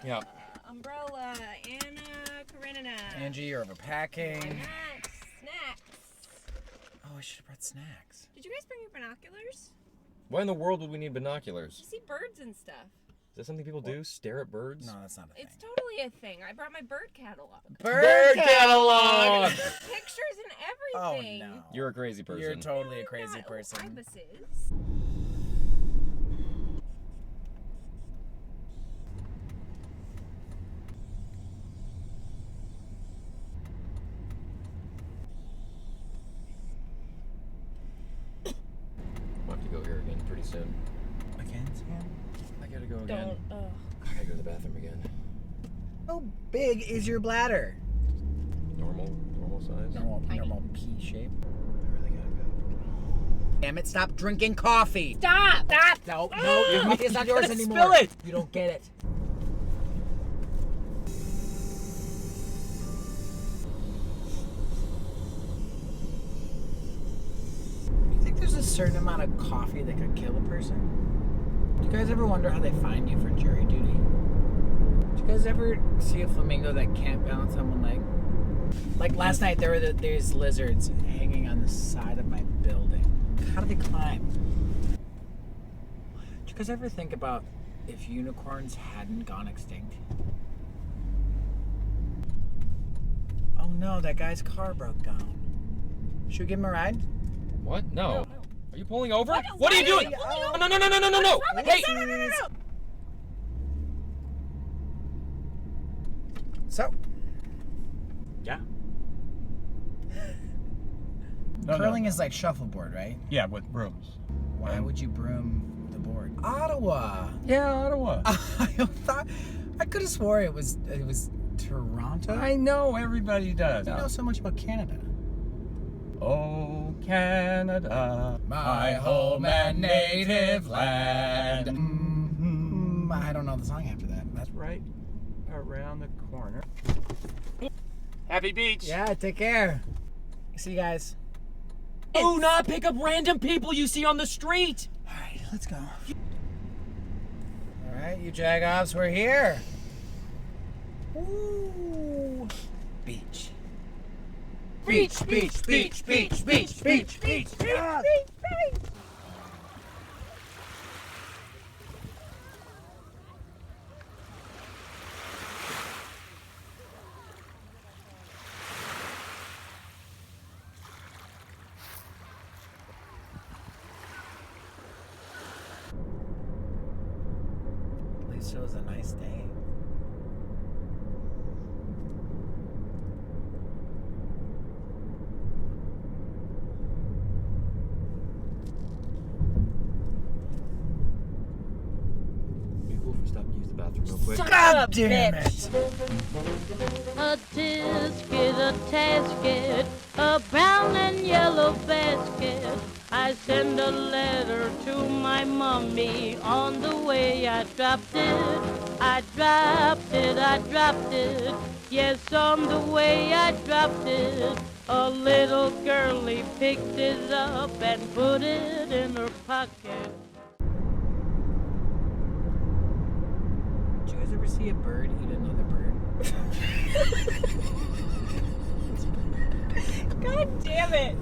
Yeah. Umbrella, Anna Karenina. Angie, you're overpacking. Snacks. Oh, I should have brought snacks. Did you guys bring your binoculars? Why in the world would we need binoculars? To see birds and stuff. Is that something people do? Stare at birds? No, that's not a thing. It's totally a thing. I brought my bird catalog. Bird catalog! Pictures and Oh, everything. no. You're a crazy person. You're totally a I'm crazy not. person. Ibises. We'll have to go here again pretty soon. Again, Sam? I gotta go again. Don't. I gotta go to the bathroom again. How big is your bladder? Normal size? Normal pea shape. I really gotta go. Damn it, stop drinking coffee. Stop! No, your coffee is not yours anymore. Spill it! You don't get it. Do you think there's a certain amount of coffee that could kill a person? Do you guys ever wonder how they find you for jury duty? Do you guys ever see a flamingo that can't balance on one leg? Like last night, there were these lizards hanging on the side of my building. How do they climb? Do you guys ever think about if unicorns hadn't gone extinct? Oh no, that guy's car broke down. Should we give him a ride? What? No. Are you pulling over? What? What are you Why are doing? you pulling over? No. Hey! No. So, Yeah. curling is like shuffleboard, right? Yeah, with brooms. Why would you broom the board? Ottawa. Yeah, Ottawa. I could have swore it was Toronto. I know everybody does. You know so much about Canada. Oh, Canada, My home and native land. I don't know the song after that. That's right around the corner. Happy Beach. Yeah, take care. See you guys. Do not pick up random people you see on the street! Alright, let's go. Alright, you jagoffs, we're here. Ooh. Beach. Beach. Ah. At least it was a nice day. Be cool if we stopped to use the bathroom real quick. God damn it! A tisket, a tasket, a brown and yellow basket. I send a letter to my mommy. On the way I dropped it. I dropped it. Yes, on the way I dropped it. A little girlie picked it up and put it in her pocket. Did you guys ever see a bird eat another bird? God damn it.